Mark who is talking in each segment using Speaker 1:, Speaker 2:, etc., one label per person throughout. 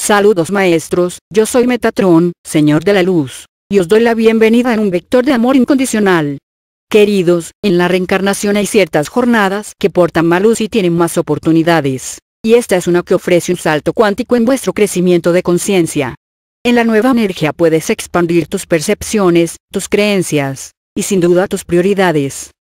Speaker 1: Saludos maestros, yo soy Metatron, Señor de la Luz, y os doy la bienvenida en un vector de amor incondicional. Queridos, en la reencarnación hay ciertas jornadas que portan más luz y tienen más oportunidades, y esta es una que ofrece un salto cuántico en vuestro crecimiento de conciencia. En la nueva energía puedes expandir tus percepciones, tus creencias, y sin duda tus prioridades.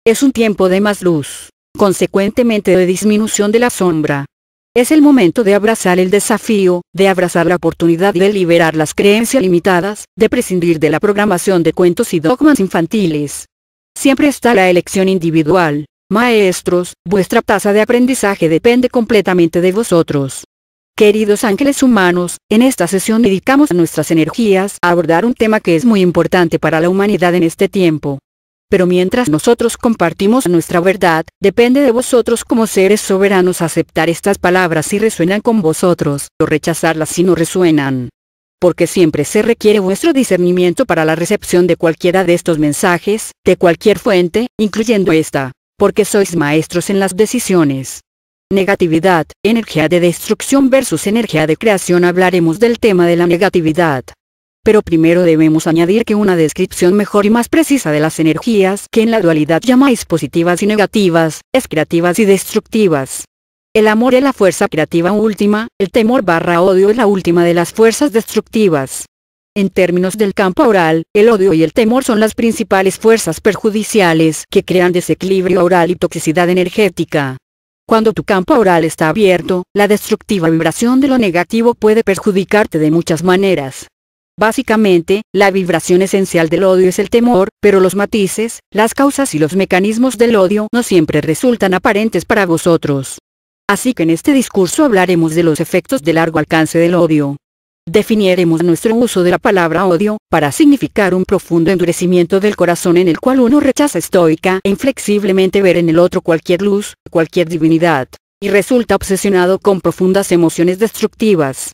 Speaker 1: Es un tiempo de más luz, consecuentemente de disminución de la sombra. Es el momento de abrazar el desafío, de abrazar la oportunidad y de liberar las creencias limitadas, de prescindir de la programación de cuentos y dogmas infantiles. Siempre está la elección individual. Maestros, vuestra tasa de aprendizaje depende completamente de vosotros. Queridos ángeles humanos, en esta sesión dedicamos nuestras energías a abordar un tema que es muy importante para la humanidad en este tiempo. Pero mientras nosotros compartimos nuestra verdad, depende de vosotros como seres soberanos aceptar estas palabras si resuenan con vosotros, o rechazarlas si no resuenan. Porque siempre se requiere vuestro discernimiento para la recepción de cualquiera de estos mensajes, de cualquier fuente, incluyendo esta, porque sois maestros en las decisiones. Negatividad, energía de destrucción versus energía de creación. Hablaremos del tema de la negatividad. Pero primero debemos añadir que una descripción mejor y más precisa de las energías que en la dualidad llamáis positivas y negativas, es creativas y destructivas. El amor es la fuerza creativa última, el temor/odio es la última de las fuerzas destructivas. En términos del campo aural, el odio y el temor son las principales fuerzas perjudiciales que crean desequilibrio aural y toxicidad energética. Cuando tu campo aural está abierto, la destructiva vibración de lo negativo puede perjudicarte de muchas maneras. Básicamente, la vibración esencial del odio es el temor, pero los matices, las causas y los mecanismos del odio no siempre resultan aparentes para vosotros. Así que en este discurso hablaremos de los efectos de largo alcance del odio. Definiremos nuestro uso de la palabra odio, para significar un profundo endurecimiento del corazón en el cual uno rechaza estoica e inflexiblemente ver en el otro cualquier luz, cualquier divinidad, y resulta obsesionado con profundas emociones destructivas.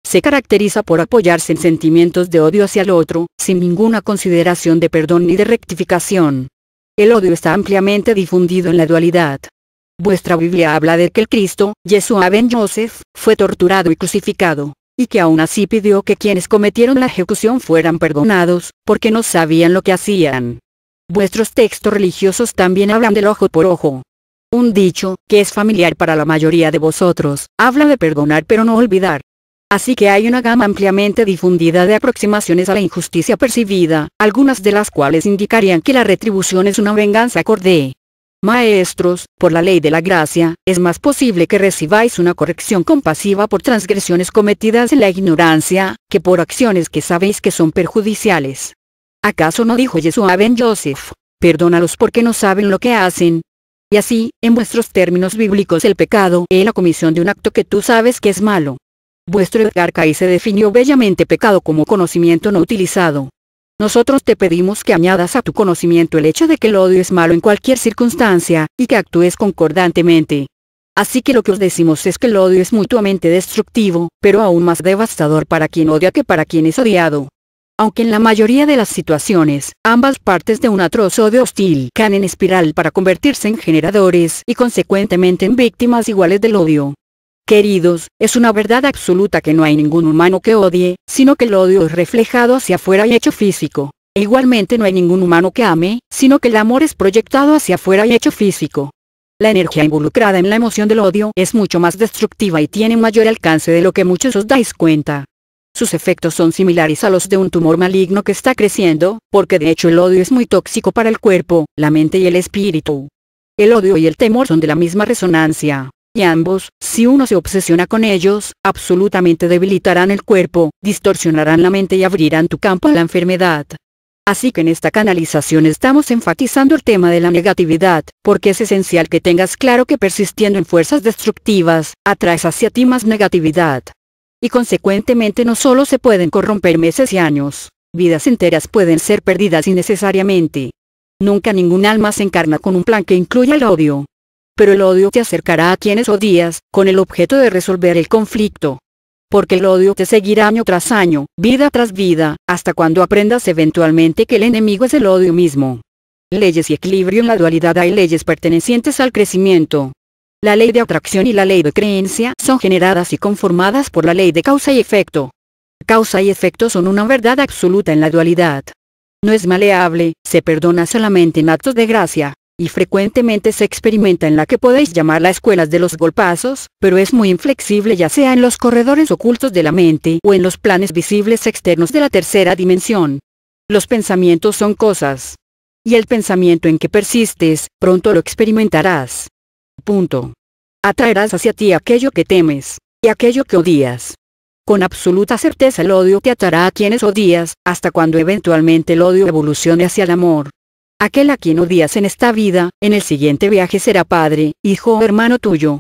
Speaker 1: Se caracteriza por apoyarse en sentimientos de odio hacia el otro, sin ninguna consideración de perdón ni de rectificación. El odio está ampliamente difundido en la dualidad. Vuestra Biblia habla de que el Cristo, Yeshua ben Joseph, fue torturado y crucificado, y que aún así pidió que quienes cometieron la ejecución fueran perdonados, porque no sabían lo que hacían. Vuestros textos religiosos también hablan del ojo por ojo. Un dicho, que es familiar para la mayoría de vosotros, habla de perdonar pero no olvidar. Así que hay una gama ampliamente difundida de aproximaciones a la injusticia percibida, algunas de las cuales indicarían que la retribución es una venganza acorde. Maestros, por la ley de la gracia, es más posible que recibáis una corrección compasiva por transgresiones cometidas en la ignorancia, que por acciones que sabéis que son perjudiciales. ¿Acaso no dijo Yeshua ben Joseph, perdónalos porque no saben lo que hacen? Y así, en vuestros términos bíblicos el pecado es la comisión de un acto que tú sabes que es malo. Vuestro Edgar Cayce definió bellamente pecado como conocimiento no utilizado. Nosotros te pedimos que añadas a tu conocimiento el hecho de que el odio es malo en cualquier circunstancia, y que actúes concordantemente. Así que lo que os decimos es que el odio es mutuamente destructivo, pero aún más devastador para quien odia que para quien es odiado. Aunque en la mayoría de las situaciones, ambas partes de un atroz odio hostil caen en espiral para convertirse en generadores y consecuentemente en víctimas iguales del odio. Queridos, es una verdad absoluta que no hay ningún humano que odie, sino que el odio es reflejado hacia afuera y hecho físico. E igualmente no hay ningún humano que ame, sino que el amor es proyectado hacia afuera y hecho físico. La energía involucrada en la emoción del odio es mucho más destructiva y tiene mayor alcance de lo que muchos os dais cuenta. Sus efectos son similares a los de un tumor maligno que está creciendo, porque de hecho el odio es muy tóxico para el cuerpo, la mente y el espíritu. El odio y el temor son de la misma resonancia. Y ambos, si uno se obsesiona con ellos, absolutamente debilitarán el cuerpo, distorsionarán la mente y abrirán tu campo a la enfermedad. Así que en esta canalización estamos enfatizando el tema de la negatividad, porque es esencial que tengas claro que persistiendo en fuerzas destructivas, atraes hacia ti más negatividad. Y consecuentemente no solo se pueden corromper meses y años, vidas enteras pueden ser perdidas innecesariamente. Nunca ningún alma se encarna con un plan que incluya el odio. Pero el odio te acercará a quienes odias, con el objeto de resolver el conflicto. Porque el odio te seguirá año tras año, vida tras vida, hasta cuando aprendas eventualmente que el enemigo es el odio mismo. Leyes y equilibrio en la dualidad. Hay leyes pertenecientes al crecimiento. La ley de atracción y la ley de creencia son generadas y conformadas por la ley de causa y efecto. Causa y efecto son una verdad absoluta en la dualidad. No es maleable, se perdona solamente en actos de gracia, y frecuentemente se experimenta en la que podéis llamar la escuela de los golpazos, pero es muy inflexible ya sea en los corredores ocultos de la mente o en los planes visibles externos de la tercera dimensión. Los pensamientos son cosas. Y el pensamiento en que persistes, pronto lo experimentarás. Punto. Atraerás hacia ti aquello que temes, y aquello que odias. Con absoluta certeza el odio te atará a quienes odias, hasta cuando eventualmente el odio evolucione hacia el amor. Aquel a quien odias en esta vida, en el siguiente viaje será padre, hijo o hermano tuyo.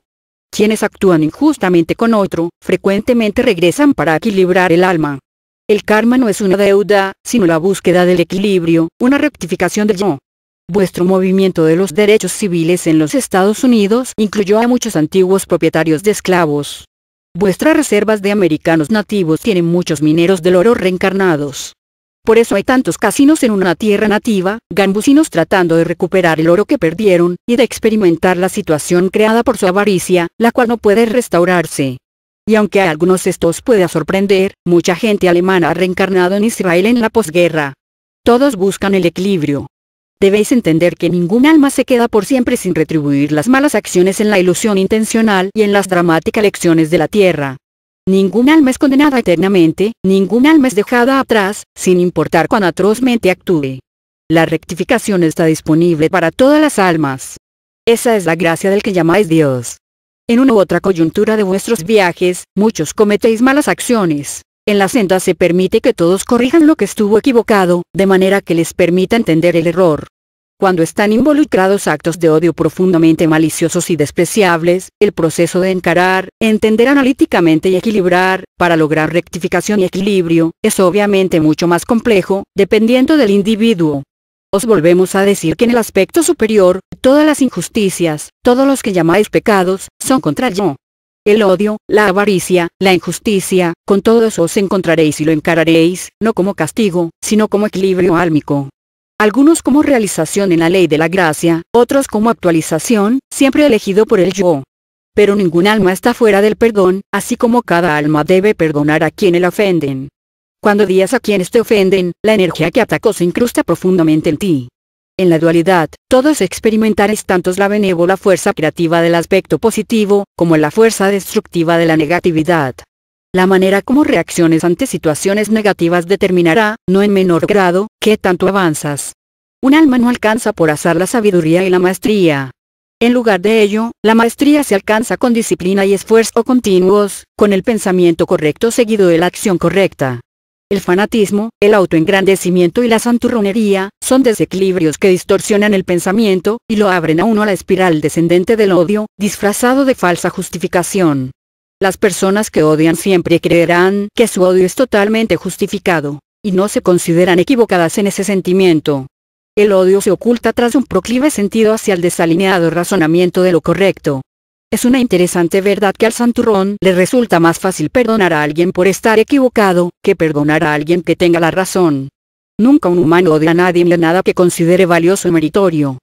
Speaker 1: Quienes actúan injustamente con otro, frecuentemente regresan para equilibrar el alma. El karma no es una deuda, sino la búsqueda del equilibrio, una rectificación del yo. Vuestro movimiento de los derechos civiles en los Estados Unidos incluyó a muchos antiguos propietarios de esclavos. Vuestras reservas de americanos nativos tienen muchos mineros del oro reencarnados. Por eso hay tantos casinos en una tierra nativa, gambusinos tratando de recuperar el oro que perdieron, y de experimentar la situación creada por su avaricia, la cual no puede restaurarse. Y aunque a algunos esto os pueda sorprender, mucha gente alemana ha reencarnado en Israel en la posguerra. Todos buscan el equilibrio. Debéis entender que ningún alma se queda por siempre sin retribuir las malas acciones en la ilusión intencional y en las dramáticas lecciones de la tierra. Ningún alma es condenada eternamente, ningún alma es dejada atrás, sin importar cuán atrozmente actúe. La rectificación está disponible para todas las almas. Esa es la gracia del que llamáis Dios. En una u otra coyuntura de vuestros viajes, muchos cometéis malas acciones. En la senda se permite que todos corrijan lo que estuvo equivocado, de manera que les permita entender el error. Cuando están involucrados actos de odio profundamente maliciosos y despreciables, el proceso de encarar, entender analíticamente y equilibrar, para lograr rectificación y equilibrio, es obviamente mucho más complejo, dependiendo del individuo. Os volvemos a decir que en el aspecto superior, todas las injusticias, todos los que llamáis pecados, son contra el yo. El odio, la avaricia, la injusticia, con todo eso os encontraréis y lo encararéis, no como castigo, sino como equilibrio álmico. Algunos como realización en la ley de la gracia, otros como actualización, siempre elegido por el yo. Pero ningún alma está fuera del perdón, así como cada alma debe perdonar a quienes la ofenden. Cuando odias a quienes te ofenden, la energía que atacó se incrusta profundamente en ti. En la dualidad, todos experimentaréis tanto la benévola fuerza creativa del aspecto positivo, como la fuerza destructiva de la negatividad. La manera como reacciones ante situaciones negativas determinará, no en menor grado, qué tanto avanzas. Un alma no alcanza por azar la sabiduría y la maestría. En lugar de ello, la maestría se alcanza con disciplina y esfuerzo continuos, con el pensamiento correcto seguido de la acción correcta. El fanatismo, el autoengrandecimiento y la santurronería, son desequilibrios que distorsionan el pensamiento, y lo abren a uno a la espiral descendente del odio, disfrazado de falsa justificación. Las personas que odian siempre creerán que su odio es totalmente justificado, y no se consideran equivocadas en ese sentimiento. El odio se oculta tras un proclive sentido hacia el desalineado razonamiento de lo correcto. Es una interesante verdad que al santurrón le resulta más fácil perdonar a alguien por estar equivocado, que perdonar a alguien que tenga la razón. Nunca un humano odia a nadie ni a nada que considere valioso o meritorio.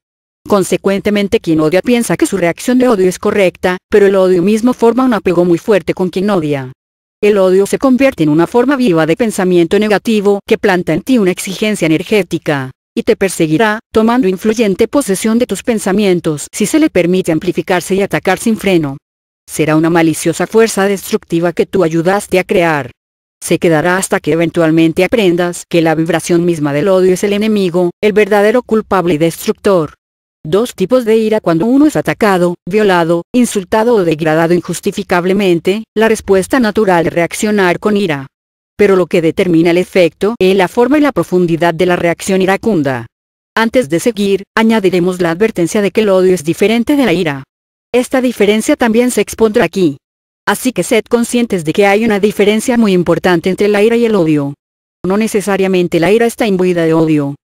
Speaker 1: Consecuentemente quien odia piensa que su reacción de odio es correcta, pero el odio mismo forma un apego muy fuerte con quien odia. El odio se convierte en una forma viva de pensamiento negativo que planta en ti una exigencia energética, y te perseguirá, tomando influyente posesión de tus pensamientos si se le permite amplificarse y atacar sin freno. Será una maliciosa fuerza destructiva que tú ayudaste a crear. Se quedará hasta que eventualmente aprendas que la vibración misma del odio es el enemigo, el verdadero culpable y destructor. Dos tipos de ira: cuando uno es atacado, violado, insultado o degradado injustificablemente, la respuesta natural es reaccionar con ira. Pero lo que determina el efecto es la forma y la profundidad de la reacción iracunda. Antes de seguir, añadiremos la advertencia de que el odio es diferente de la ira. Esta diferencia también se expondrá aquí. Así que sed conscientes de que hay una diferencia muy importante entre la ira y el odio. No necesariamente la ira está imbuida de odio.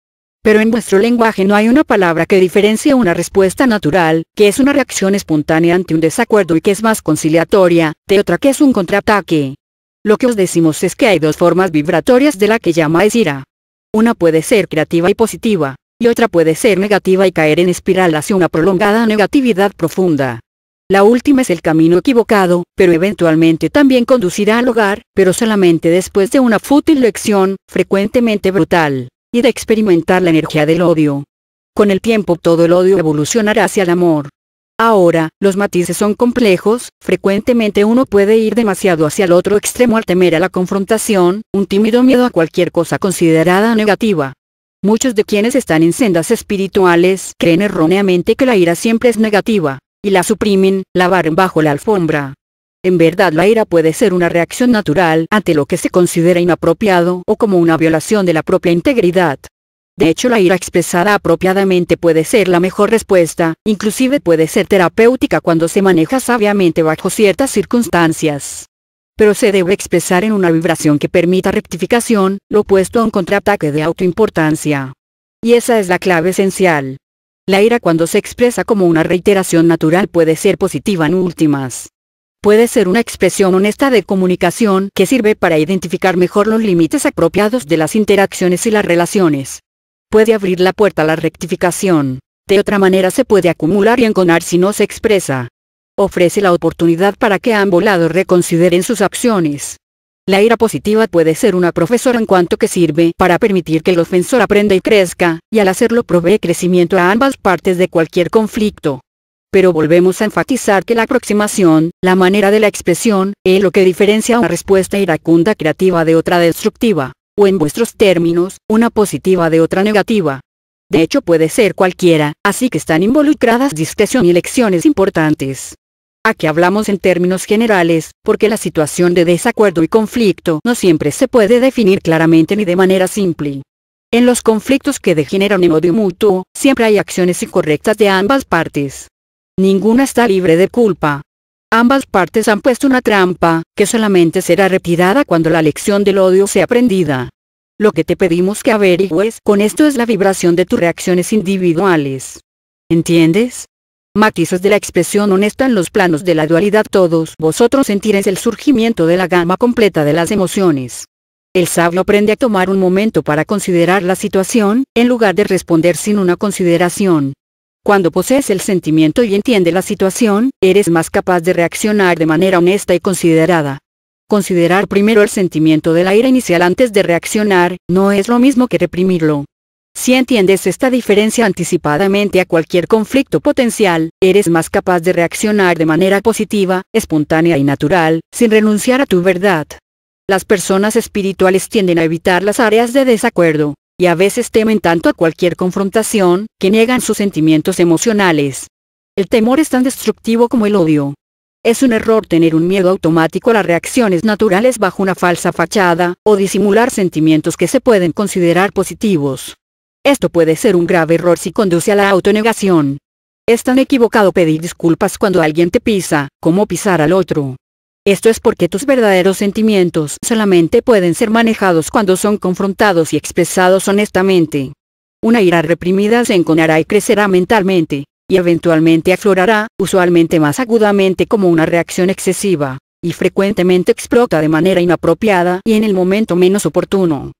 Speaker 1: Pero en vuestro lenguaje no hay una palabra que diferencie una respuesta natural, que es una reacción espontánea ante un desacuerdo y que es más conciliatoria, de otra que es un contraataque. Lo que os decimos es que hay dos formas vibratorias de la que llamáis ira. Una puede ser creativa y positiva, y otra puede ser negativa y caer en espiral hacia una prolongada negatividad profunda. La última es el camino equivocado, pero eventualmente también conducirá al hogar, pero solamente después de una fútil lección, frecuentemente brutal, y de experimentar la energía del odio. Con el tiempo todo el odio evolucionará hacia el amor. Ahora, los matices son complejos, frecuentemente uno puede ir demasiado hacia el otro extremo al temer a la confrontación, un tímido miedo a cualquier cosa considerada negativa. Muchos de quienes están en sendas espirituales creen erróneamente que la ira siempre es negativa, y la suprimen, la barren bajo la alfombra. En verdad la ira puede ser una reacción natural ante lo que se considera inapropiado o como una violación de la propia integridad. De hecho la ira expresada apropiadamente puede ser la mejor respuesta, inclusive puede ser terapéutica cuando se maneja sabiamente bajo ciertas circunstancias. Pero se debe expresar en una vibración que permita rectificación, lo opuesto a un contraataque de autoimportancia. Y esa es la clave esencial. La ira cuando se expresa como una reiteración natural puede ser positiva en últimas. Puede ser una expresión honesta de comunicación que sirve para identificar mejor los límites apropiados de las interacciones y las relaciones. Puede abrir la puerta a la rectificación. De otra manera se puede acumular y enconar si no se expresa. Ofrece la oportunidad para que ambos lados reconsideren sus acciones. La ira positiva puede ser una profesora en cuanto que sirve para permitir que el ofensor aprenda y crezca, y al hacerlo provee crecimiento a ambas partes de cualquier conflicto. Pero volvemos a enfatizar que la aproximación, la manera de la expresión, es lo que diferencia una respuesta iracunda creativa de otra destructiva, o en vuestros términos, una positiva de otra negativa. De hecho puede ser cualquiera, así que están involucradas discreción y lecciones importantes. Aquí hablamos en términos generales, porque la situación de desacuerdo y conflicto no siempre se puede definir claramente ni de manera simple. En los conflictos que degeneran en odio mutuo, siempre hay acciones incorrectas de ambas partes. Ninguna está libre de culpa. Ambas partes han puesto una trampa, que solamente será retirada cuando la lección del odio sea aprendida. Lo que te pedimos que averigües con esto es la vibración de tus reacciones individuales. ¿Entiendes? Matices de la expresión honesta en los planos de la dualidad. Todos vosotros sentiréis el surgimiento de la gama completa de las emociones. El sabio aprende a tomar un momento para considerar la situación, en lugar de responder sin una consideración. Cuando posees el sentimiento y entiendes la situación, eres más capaz de reaccionar de manera honesta y considerada. Considerar primero el sentimiento de la ira inicial antes de reaccionar, no es lo mismo que reprimirlo. Si entiendes esta diferencia anticipadamente a cualquier conflicto potencial, eres más capaz de reaccionar de manera positiva, espontánea y natural, sin renunciar a tu verdad. Las personas espirituales tienden a evitar las áreas de desacuerdo, y a veces temen tanto a cualquier confrontación, que niegan sus sentimientos emocionales. El temor es tan destructivo como el odio. Es un error tener un miedo automático a las reacciones naturales bajo una falsa fachada, o disimular sentimientos que se pueden considerar positivos. Esto puede ser un grave error si conduce a la autonegación. Es tan equivocado pedir disculpas cuando alguien te pisa, como pisar al otro. Esto es porque tus verdaderos sentimientos solamente pueden ser manejados cuando son confrontados y expresados honestamente. Una ira reprimida se enconará y crecerá mentalmente, y eventualmente aflorará, usualmente más agudamente como una reacción excesiva, y frecuentemente explota de manera inapropiada y en el momento menos oportuno.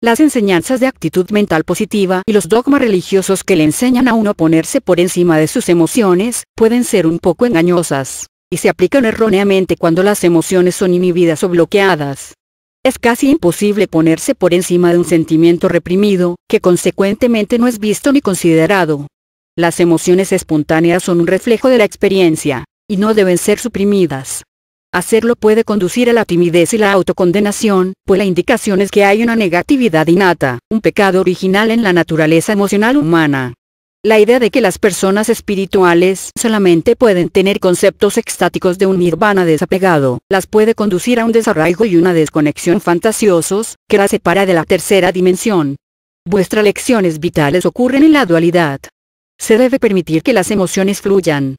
Speaker 1: Las enseñanzas de actitud mental positiva y los dogmas religiosos que le enseñan a uno a ponerse por encima de sus emociones, pueden ser un poco engañosas, y se aplican erróneamente cuando las emociones son inhibidas o bloqueadas. Es casi imposible ponerse por encima de un sentimiento reprimido, que consecuentemente no es visto ni considerado. Las emociones espontáneas son un reflejo de la experiencia, y no deben ser suprimidas. Hacerlo puede conducir a la timidez y la autocondenación, pues la indicación es que hay una negatividad innata, un pecado original en la naturaleza emocional humana. La idea de que las personas espirituales solamente pueden tener conceptos extáticos de un nirvana desapegado, las puede conducir a un desarraigo y una desconexión fantasiosos, que las separa de la tercera dimensión. Vuestras lecciones vitales ocurren en la dualidad. Se debe permitir que las emociones fluyan.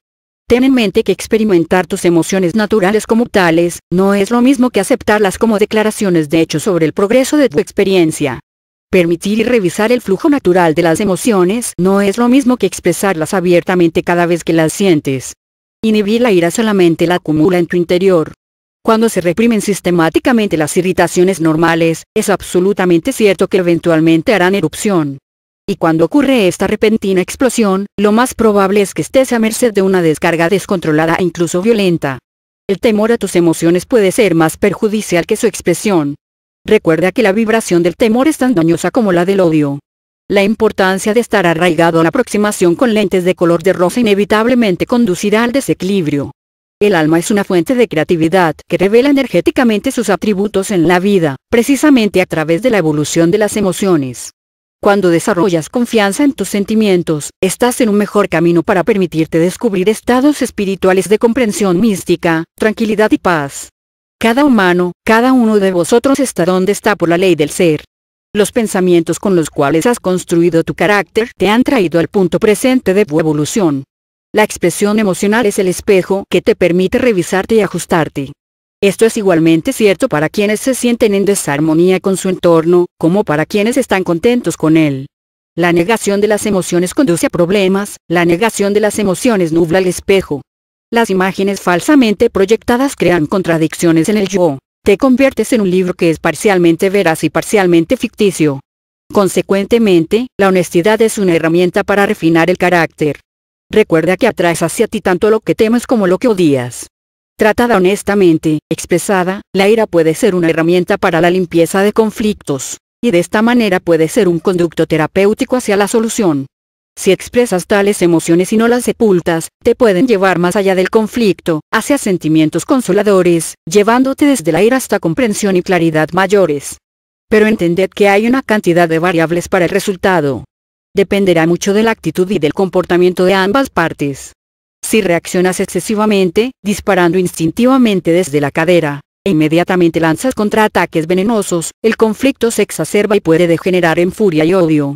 Speaker 1: Ten en mente que experimentar tus emociones naturales como tales, no es lo mismo que aceptarlas como declaraciones de hecho sobre el progreso de tu experiencia. Permitir y revisar el flujo natural de las emociones no es lo mismo que expresarlas abiertamente cada vez que las sientes. Inhibir la ira solamente la acumula en tu interior. Cuando se reprimen sistemáticamente las irritaciones normales, es absolutamente cierto que eventualmente harán erupción. Y cuando ocurre esta repentina explosión, lo más probable es que estés a merced de una descarga descontrolada e incluso violenta. El temor a tus emociones puede ser más perjudicial que su expresión. Recuerda que la vibración del temor es tan dañosa como la del odio. La importancia de estar arraigado a la aproximación con lentes de color de rosa inevitablemente conducirá al desequilibrio. El alma es una fuente de creatividad que revela energéticamente sus atributos en la vida, precisamente a través de la evolución de las emociones. Cuando desarrollas confianza en tus sentimientos, estás en un mejor camino para permitirte descubrir estados espirituales de comprensión mística, tranquilidad y paz. Cada humano, cada uno de vosotros está donde está por la ley del ser. Los pensamientos con los cuales has construido tu carácter te han traído al punto presente de tu evolución. La expresión emocional es el espejo que te permite revisarte y ajustarte. Esto es igualmente cierto para quienes se sienten en desarmonía con su entorno, como para quienes están contentos con él. La negación de las emociones conduce a problemas, la negación de las emociones nubla el espejo. Las imágenes falsamente proyectadas crean contradicciones en el yo. Te conviertes en un libro que es parcialmente veraz y parcialmente ficticio. Consecuentemente, la honestidad es una herramienta para refinar el carácter. Recuerda que atraes hacia ti tanto lo que temes como lo que odias. Tratada honestamente, expresada, la ira puede ser una herramienta para la limpieza de conflictos, y de esta manera puede ser un conducto terapéutico hacia la solución. Si expresas tales emociones y no las sepultas, te pueden llevar más allá del conflicto, hacia sentimientos consoladores, llevándote desde la ira hasta comprensión y claridad mayores. Pero entended que hay una cantidad de variables para el resultado. Dependerá mucho de la actitud y del comportamiento de ambas partes. Si reaccionas excesivamente, disparando instintivamente desde la cadera, e inmediatamente lanzas contraataques venenosos, el conflicto se exacerba y puede degenerar en furia y odio.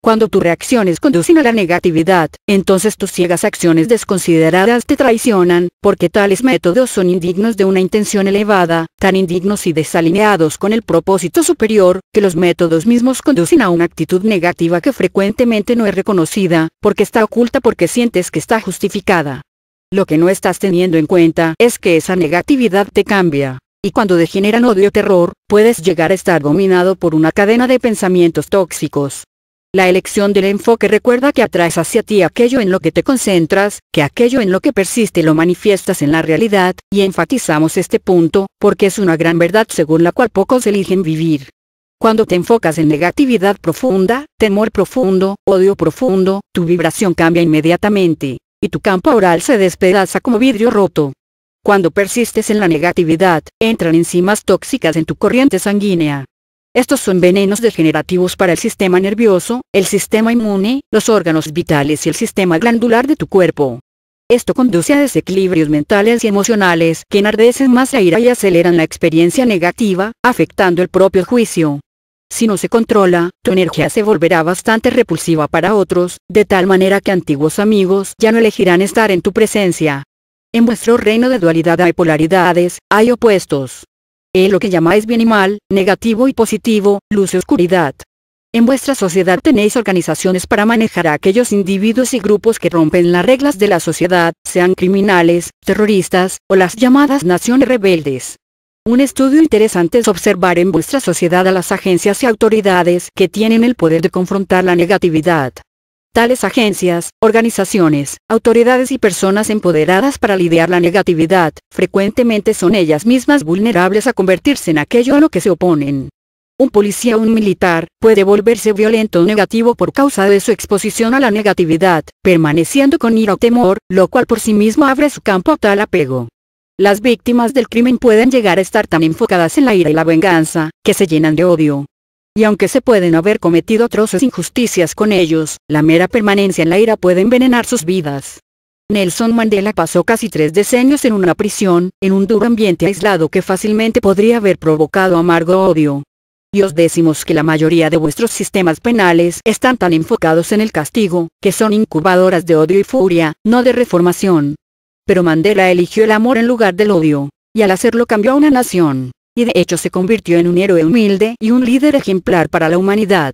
Speaker 1: Cuando tus reacciones conducen a la negatividad, entonces tus ciegas acciones desconsideradas te traicionan, porque tales métodos son indignos de una intención elevada, tan indignos y desalineados con el propósito superior, que los métodos mismos conducen a una actitud negativa que frecuentemente no es reconocida, porque está oculta porque sientes que está justificada. Lo que no estás teniendo en cuenta es que esa negatividad te cambia. Y cuando degeneran odio o terror, puedes llegar a estar dominado por una cadena de pensamientos tóxicos. La elección del enfoque recuerda que atraes hacia ti aquello en lo que te concentras, que aquello en lo que persiste lo manifiestas en la realidad, y enfatizamos este punto, porque es una gran verdad según la cual pocos eligen vivir. Cuando te enfocas en negatividad profunda, temor profundo, odio profundo, tu vibración cambia inmediatamente, y tu campo aural se despedaza como vidrio roto. Cuando persistes en la negatividad, entran enzimas tóxicas en tu corriente sanguínea. Estos son venenos degenerativos para el sistema nervioso, el sistema inmune, los órganos vitales y el sistema glandular de tu cuerpo. Esto conduce a desequilibrios mentales y emocionales que enardecen más la ira y aceleran la experiencia negativa, afectando el propio juicio. Si no se controla, tu energía se volverá bastante repulsiva para otros, de tal manera que antiguos amigos ya no elegirán estar en tu presencia. En vuestro reino de dualidad hay polaridades, hay opuestos. Es lo que llamáis bien y mal, negativo y positivo, luz y oscuridad. En vuestra sociedad tenéis organizaciones para manejar a aquellos individuos y grupos que rompen las reglas de la sociedad, sean criminales, terroristas, o las llamadas naciones rebeldes. Un estudio interesante es observar en vuestra sociedad a las agencias y autoridades que tienen el poder de confrontar la negatividad. Tales agencias, organizaciones, autoridades y personas empoderadas para lidiar la negatividad, frecuentemente son ellas mismas vulnerables a convertirse en aquello a lo que se oponen. Un policía o un militar puede volverse violento o negativo por causa de su exposición a la negatividad, permaneciendo con ira o temor, lo cual por sí mismo abre su campo a tal apego. Las víctimas del crimen pueden llegar a estar tan enfocadas en la ira y la venganza, que se llenan de odio. Y aunque se pueden haber cometido atroces injusticias con ellos, la mera permanencia en la ira puede envenenar sus vidas. Nelson Mandela pasó casi 3 decenios en una prisión, en un duro ambiente aislado que fácilmente podría haber provocado amargo odio. Y os decimos que la mayoría de vuestros sistemas penales están tan enfocados en el castigo, que son incubadoras de odio y furia, no de reformación. Pero Mandela eligió el amor en lugar del odio, y al hacerlo cambió a una nación. Y de hecho se convirtió en un héroe humilde y un líder ejemplar para la humanidad.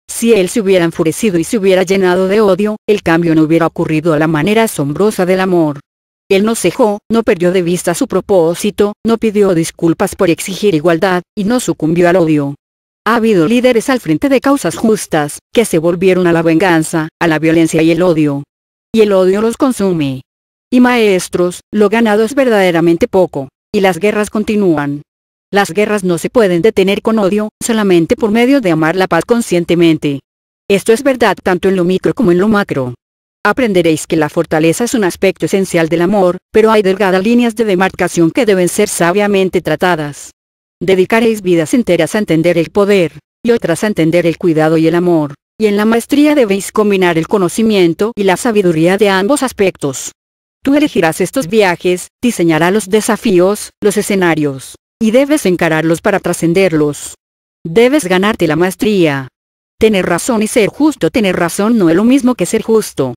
Speaker 1: Si él se hubiera enfurecido y se hubiera llenado de odio, el cambio no hubiera ocurrido a la manera asombrosa del amor. Él no cejó, no perdió de vista su propósito, no pidió disculpas por exigir igualdad, y no sucumbió al odio. Ha habido líderes al frente de causas justas, que se volvieron a la venganza, a la violencia y el odio. Y el odio los consume. Y maestros, lo ganado es verdaderamente poco, y las guerras continúan. Las guerras no se pueden detener con odio, solamente por medio de amar la paz conscientemente. Esto es verdad tanto en lo micro como en lo macro. Aprenderéis que la fortaleza es un aspecto esencial del amor, pero hay delgadas líneas de demarcación que deben ser sabiamente tratadas. Dedicaréis vidas enteras a entender el poder, y otras a entender el cuidado y el amor, y en la maestría debéis combinar el conocimiento y la sabiduría de ambos aspectos. Tú elegirás estos viajes, diseñarás los desafíos, los escenarios, y debes encararlos para trascenderlos. Debes ganarte la maestría. Tener razón y ser justo. Tener razón no es lo mismo que ser justo.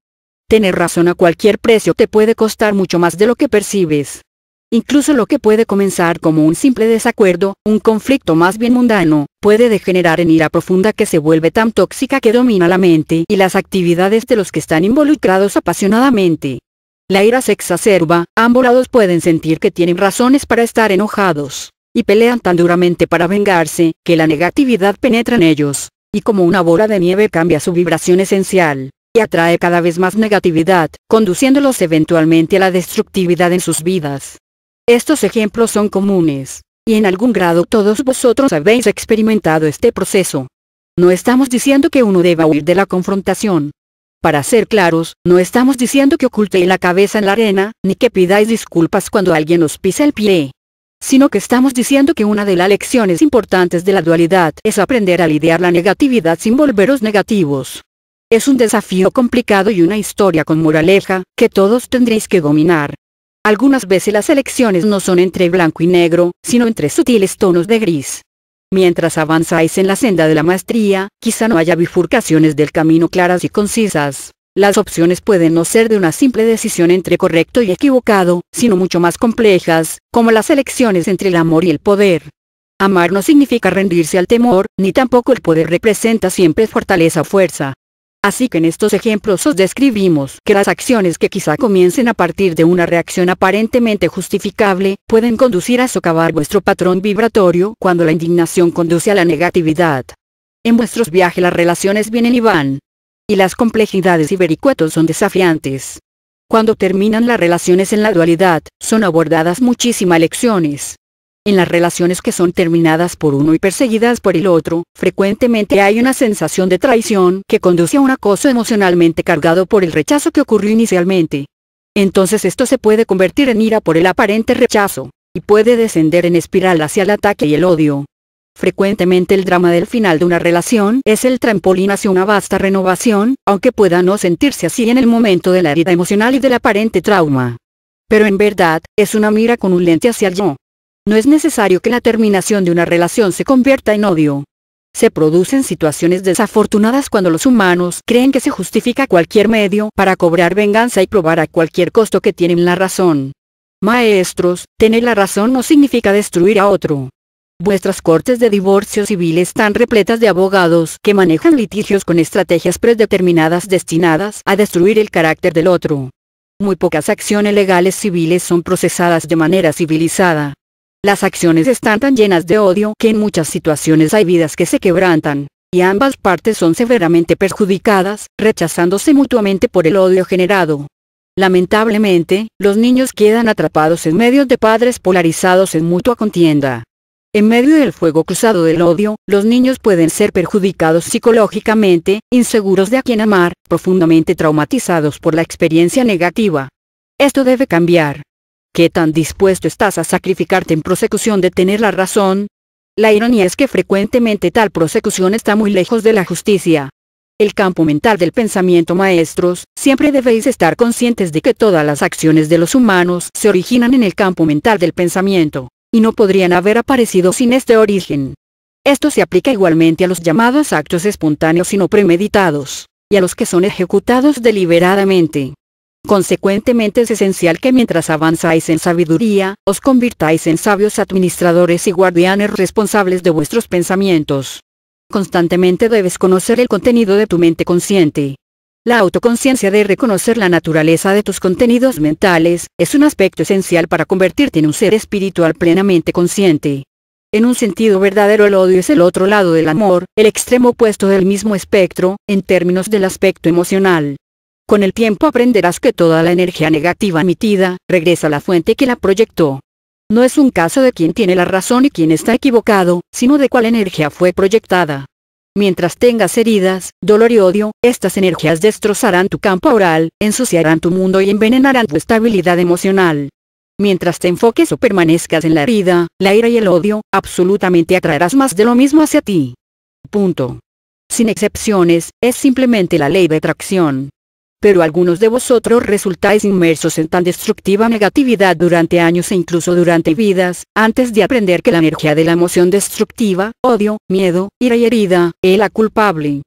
Speaker 1: Tener razón a cualquier precio te puede costar mucho más de lo que percibes. Incluso lo que puede comenzar como un simple desacuerdo, un conflicto más bien mundano, puede degenerar en ira profunda que se vuelve tan tóxica que domina la mente y las actividades de los que están involucrados apasionadamente. La ira se exacerba, ambos lados pueden sentir que tienen razones para estar enojados, y pelean tan duramente para vengarse, que la negatividad penetra en ellos, y como una bola de nieve cambia su vibración esencial, y atrae cada vez más negatividad, conduciéndolos eventualmente a la destructividad en sus vidas. Estos ejemplos son comunes, y en algún grado todos vosotros habéis experimentado este proceso. No estamos diciendo que uno deba huir de la confrontación. Para ser claros, no estamos diciendo que ocultéis la cabeza en la arena, ni que pidáis disculpas cuando alguien os pisa el pie. Sino que estamos diciendo que una de las lecciones importantes de la dualidad es aprender a lidiar la negatividad sin volveros negativos. Es un desafío complicado y una historia con moraleja, que todos tendréis que dominar. Algunas veces las elecciones no son entre blanco y negro, sino entre sutiles tonos de gris. Mientras avanzáis en la senda de la maestría, quizá no haya bifurcaciones del camino claras y concisas. Las opciones pueden no ser de una simple decisión entre correcto y equivocado, sino mucho más complejas, como las elecciones entre el amor y el poder. Amar no significa rendirse al temor, ni tampoco el poder representa siempre fortaleza o fuerza. Así que en estos ejemplos os describimos que las acciones que quizá comiencen a partir de una reacción aparentemente justificable, pueden conducir a socavar vuestro patrón vibratorio cuando la indignación conduce a la negatividad. En vuestros viajes las relaciones vienen y van. Y las complejidades y vericuetos son desafiantes. Cuando terminan las relaciones en la dualidad, son abordadas muchísimas lecciones. En las relaciones que son terminadas por uno y perseguidas por el otro, frecuentemente hay una sensación de traición que conduce a un acoso emocionalmente cargado por el rechazo que ocurrió inicialmente. Entonces esto se puede convertir en ira por el aparente rechazo, y puede descender en espiral hacia el ataque y el odio. Frecuentemente el drama del final de una relación es el trampolín hacia una vasta renovación, aunque pueda no sentirse así en el momento de la herida emocional y del aparente trauma. Pero en verdad, es una mira con un lente hacia el yo. No es necesario que la terminación de una relación se convierta en odio. Se producen situaciones desafortunadas cuando los humanos creen que se justifica cualquier medio para cobrar venganza y probar a cualquier costo que tienen la razón. Maestros, tener la razón no significa destruir a otro. Vuestras cortes de divorcio civil están repletas de abogados que manejan litigios con estrategias predeterminadas destinadas a destruir el carácter del otro. Muy pocas acciones legales civiles son procesadas de manera civilizada. Las acciones están tan llenas de odio que en muchas situaciones hay vidas que se quebrantan, y ambas partes son severamente perjudicadas, rechazándose mutuamente por el odio generado. Lamentablemente, los niños quedan atrapados en medio de padres polarizados en mutua contienda. En medio del fuego cruzado del odio, los niños pueden ser perjudicados psicológicamente, inseguros de a quién amar, profundamente traumatizados por la experiencia negativa. Esto debe cambiar. ¿Qué tan dispuesto estás a sacrificarte en prosecución de tener la razón? La ironía es que frecuentemente tal prosecución está muy lejos de la justicia. El campo mental del pensamiento, maestros, siempre debéis estar conscientes de que todas las acciones de los humanos se originan en el campo mental del pensamiento, y no podrían haber aparecido sin este origen. Esto se aplica igualmente a los llamados actos espontáneos y no premeditados, y a los que son ejecutados deliberadamente. Consecuentemente es esencial que mientras avanzáis en sabiduría, os convirtáis en sabios administradores y guardianes responsables de vuestros pensamientos. Constantemente debes conocer el contenido de tu mente consciente. La autoconciencia de reconocer la naturaleza de tus contenidos mentales, es un aspecto esencial para convertirte en un ser espiritual plenamente consciente. En un sentido verdadero, el odio es el otro lado del amor, el extremo opuesto del mismo espectro, en términos del aspecto emocional. Con el tiempo aprenderás que toda la energía negativa emitida, regresa a la fuente que la proyectó. No es un caso de quién tiene la razón y quién está equivocado, sino de cuál energía fue proyectada. Mientras tengas heridas, dolor y odio, estas energías destrozarán tu campo aural, ensuciarán tu mundo y envenenarán tu estabilidad emocional. Mientras te enfoques o permanezcas en la herida, la ira y el odio, absolutamente atraerás más de lo mismo hacia ti. Punto. Sin excepciones, es simplemente la ley de atracción. Pero algunos de vosotros resultáis inmersos en tan destructiva negatividad durante años e incluso durante vidas, antes de aprender que la energía de la emoción destructiva, odio, miedo, ira y herida, es la culpable.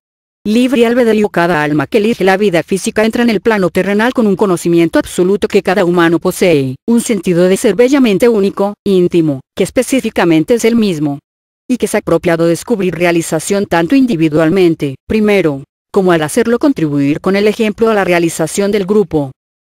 Speaker 1: Libre albedrío. Cada alma que elige la vida física entra en el plano terrenal con un conocimiento absoluto que cada humano posee, un sentido de ser bellamente único, íntimo, que específicamente es el mismo. Y que es apropiado descubrir realización tanto individualmente, primero, como al hacerlo contribuir con el ejemplo a la realización del grupo.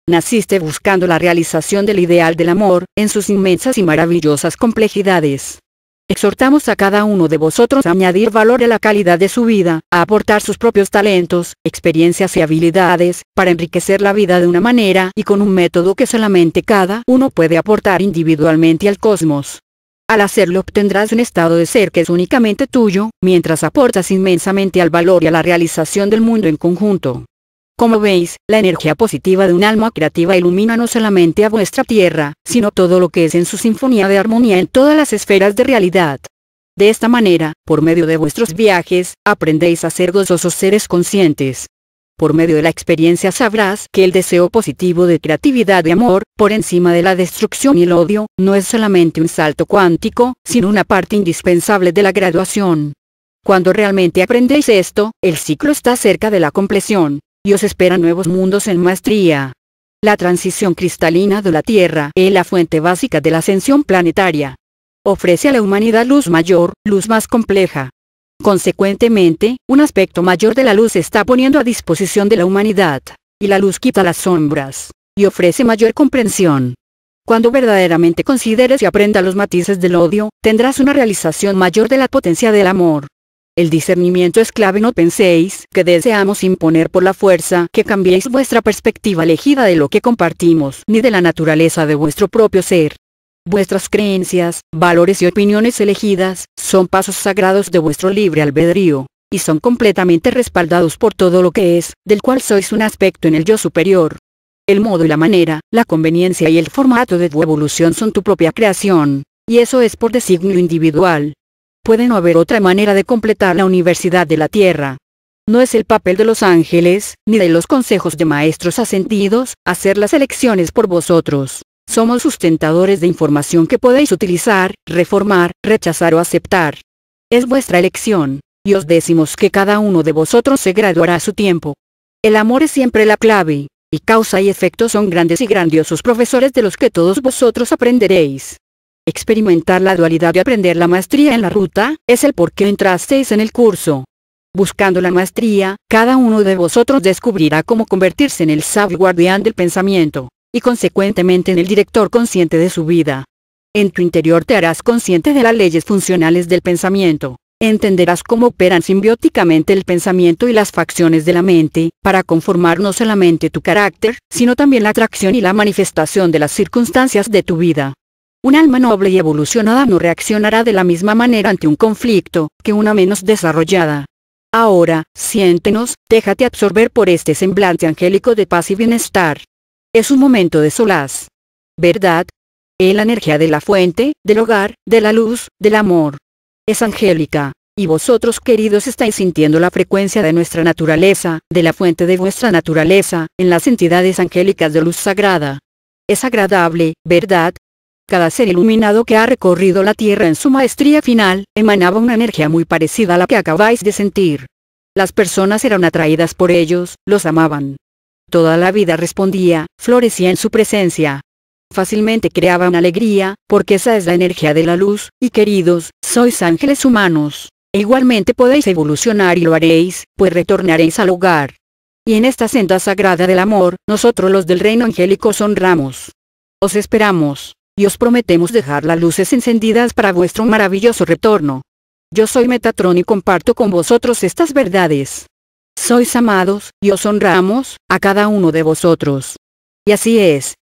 Speaker 1: Naciste buscando la realización del ideal del amor, en sus inmensas y maravillosas complejidades. Exhortamos a cada uno de vosotros a añadir valor a la calidad de su vida, a aportar sus propios talentos, experiencias y habilidades, para enriquecer la vida de una manera y con un método que solamente cada uno puede aportar individualmente al cosmos. Al hacerlo obtendrás un estado de ser que es únicamente tuyo, mientras aportas inmensamente al valor y a la realización del mundo en conjunto. Como veis, la energía positiva de un alma creativa ilumina no solamente a vuestra tierra, sino todo lo que es en su sinfonía de armonía en todas las esferas de realidad. De esta manera, por medio de vuestros viajes, aprendéis a ser gozosos seres conscientes. Por medio de la experiencia sabrás que el deseo positivo de creatividad y amor, por encima de la destrucción y el odio, no es solamente un salto cuántico, sino una parte indispensable de la graduación. Cuando realmente aprendéis esto, el ciclo está cerca de la compleción, y os esperan nuevos mundos en maestría. La transición cristalina de la Tierra es la fuente básica de la ascensión planetaria. Ofrece a la humanidad luz mayor, luz más compleja. Consecuentemente, un aspecto mayor de la luz se está poniendo a disposición de la humanidad, y la luz quita las sombras, y ofrece mayor comprensión. Cuando verdaderamente consideres y aprendas los matices del odio, tendrás una realización mayor de la potencia del amor. El discernimiento es clave. No penséis que deseamos imponer por la fuerza que cambiéis vuestra perspectiva elegida de lo que compartimos, ni de la naturaleza de vuestro propio ser. Vuestras creencias, valores y opiniones elegidas, son pasos sagrados de vuestro libre albedrío, y son completamente respaldados por todo lo que es, del cual sois un aspecto en el yo superior. El modo y la manera, la conveniencia y el formato de tu evolución son tu propia creación, y eso es por designio individual. Puede no haber otra manera de completar la universidad de la Tierra. No es el papel de los ángeles, ni de los consejos de maestros ascendidos, hacer las elecciones por vosotros. Somos sustentadores de información que podéis utilizar, reformar, rechazar o aceptar. Es vuestra elección, y os decimos que cada uno de vosotros se graduará a su tiempo. El amor es siempre la clave, y causa y efecto son grandes y grandiosos profesores de los que todos vosotros aprenderéis. Experimentar la dualidad y aprender la maestría en la ruta, es el por qué entrasteis en el curso. Buscando la maestría, cada uno de vosotros descubrirá cómo convertirse en el sabio guardián del pensamiento, y consecuentemente en el director consciente de su vida. En tu interior te harás consciente de las leyes funcionales del pensamiento. Entenderás cómo operan simbióticamente el pensamiento y las facciones de la mente, para conformar no solamente tu carácter, sino también la atracción y la manifestación de las circunstancias de tu vida. Un alma noble y evolucionada no reaccionará de la misma manera ante un conflicto, que una menos desarrollada. Ahora, siéntenos, déjate absorber por este semblante angélico de paz y bienestar. Es un momento de solaz. ¿Verdad? Es la energía de la fuente, del hogar, de la luz, del amor. Es angélica, y vosotros queridos estáis sintiendo la frecuencia de nuestra naturaleza, de la fuente de vuestra naturaleza, en las entidades angélicas de luz sagrada. Es agradable, ¿verdad? Cada ser iluminado que ha recorrido la Tierra en su maestría final, emanaba una energía muy parecida a la que acabáis de sentir. Las personas eran atraídas por ellos, los amaban. Toda la vida respondía, florecía en su presencia. Fácilmente creaban alegría, porque esa es la energía de la luz, y queridos, sois ángeles humanos. E igualmente podéis evolucionar y lo haréis, pues retornaréis al hogar. Y en esta senda sagrada del amor, nosotros los del reino angélico os honramos. Os esperamos. y os prometemos dejar las luces encendidas para vuestro maravilloso retorno. Yo soy Metatron y comparto con vosotros estas verdades. Sois amados, y os honramos, a cada uno de vosotros. Y así es,